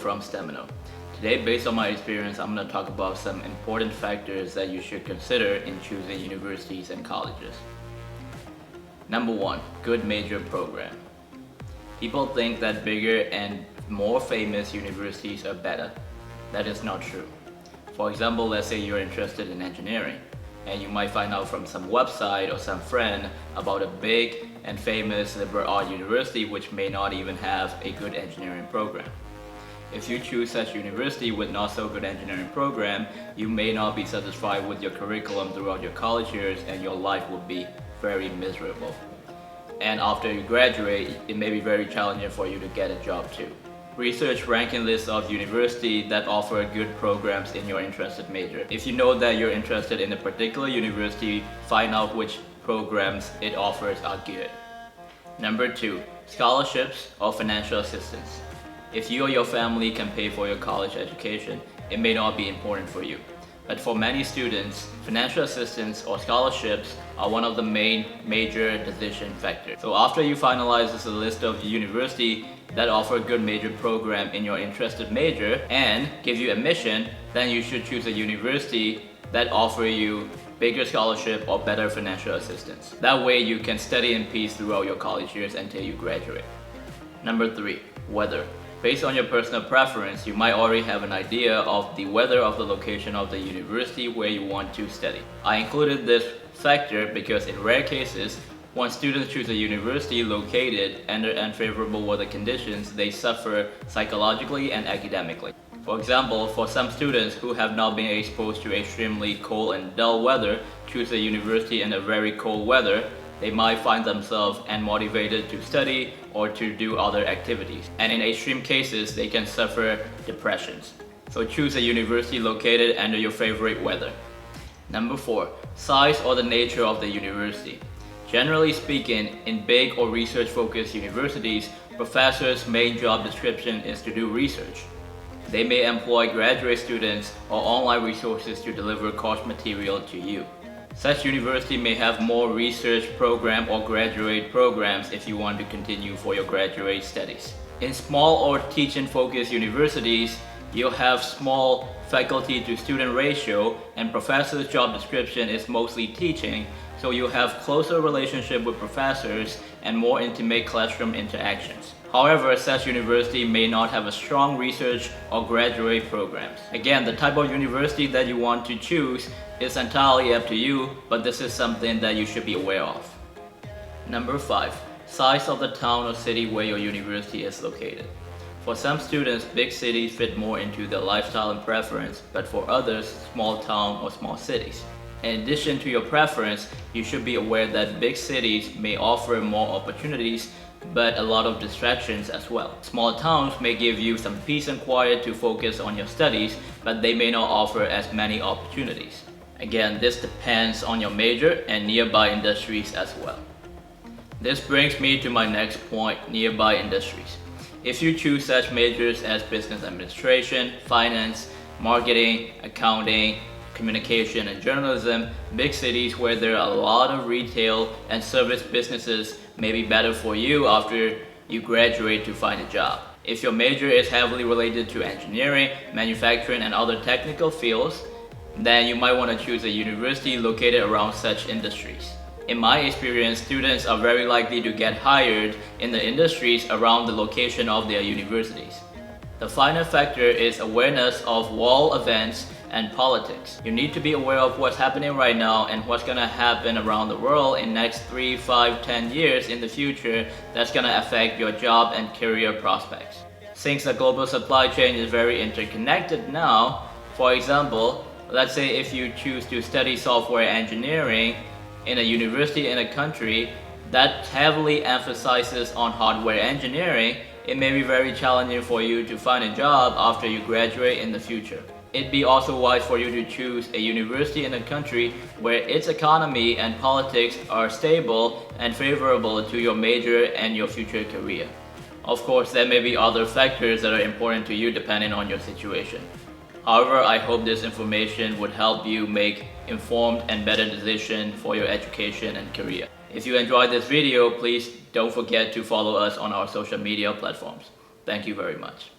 from STEMiNO. Today, based on my experience, I'm going to talk about some important factors that you should consider in choosing universities and colleges. Number 1, good major program. People think that bigger and more famous universities are better. That is not true. For example, let's say you're interested in engineering, and you might find out from some website or some friend about a big and famous liberal arts university which may not even have a good engineering program. If you choose such university with not so good engineering program, you may not be satisfied with your curriculum throughout your college years, and your life will be very miserable. And after you graduate, it may be very challenging for you to get a job too. Research ranking lists of universities that offer good programs in your interested major. If you know that you're interested in a particular university, find out which programs it offers are good. Number 2, scholarships or financial assistance. If you or your family can pay for your college education, it may not be important for you. But for many students, financial assistance or scholarships are one of the major decision factors. So after you finalize this list of university that offer a good major program in your interested major and give you admission, then you should choose a university that offer you bigger scholarship or better financial assistance. That way you can study in peace throughout your college years until you graduate. Number 3, weather. Based on your personal preference, you might already have an idea of the weather of the location of the university where you want to study. I included this factor because in rare cases, when students choose a university located under unfavorable weather conditions, they suffer psychologically and academically. For example, for some students who have not been exposed to extremely cold and dull weather, choose a university in a very cold weather, they might find themselves unmotivated to study or to do other activities. And in extreme cases, they can suffer depressions. So choose a university located under your favorite weather. Number 4, size or the nature of the university. Generally speaking, in big or research-focused universities, professors' main job description is to do research. They may employ graduate students or online resources to deliver course material to you. Such university may have more research program or graduate programs if you want to continue for your graduate studies. In small or teaching-focused universities, you'll have small faculty to student ratio, and professor's job description is mostly teaching, so you'll have closer relationship with professors and more intimate classroom interactions. However, such university may not have a strong research or graduate programs. Again, the type of university that you want to choose is entirely up to you, but this is something that you should be aware of. Number 5, size of the town or city where your university is located. For some students, big cities fit more into their lifestyle and preference, but for others, small town or small cities. In addition to your preference, you should be aware that big cities may offer more opportunities, but a lot of distractions as well. Small towns may give you some peace and quiet to focus on your studies, but they may not offer as many opportunities. Again, this depends on your major and nearby industries as well. This brings me to my next point, nearby industries. If you choose such majors as business administration, finance, marketing, accounting, communication, and journalism, big cities where there are a lot of retail and service businesses may be better for you after you graduate to find a job. If your major is heavily related to engineering, manufacturing, and other technical fields, then you might want to choose a university located around such industries. In my experience, students are very likely to get hired in the industries around the location of their universities. The final factor is awareness of world events and politics. You need to be aware of what's happening right now and what's gonna happen around the world in next 3, 5, 10 years in the future that's gonna affect your job and career prospects. Since the global supply chain is very interconnected now, for example, let's say if you choose to study software engineering in a university in a country that heavily emphasizes on hardware engineering, it may be very challenging for you to find a job after you graduate in the future. It'd be also wise for you to choose a university in a country where its economy and politics are stable and favorable to your major and your future career. Of course, there may be other factors that are important to you depending on your situation. However, I hope this information would help you make informed and better decisions for your education and career. If you enjoyed this video, please don't forget to follow us on our social media platforms. Thank you very much.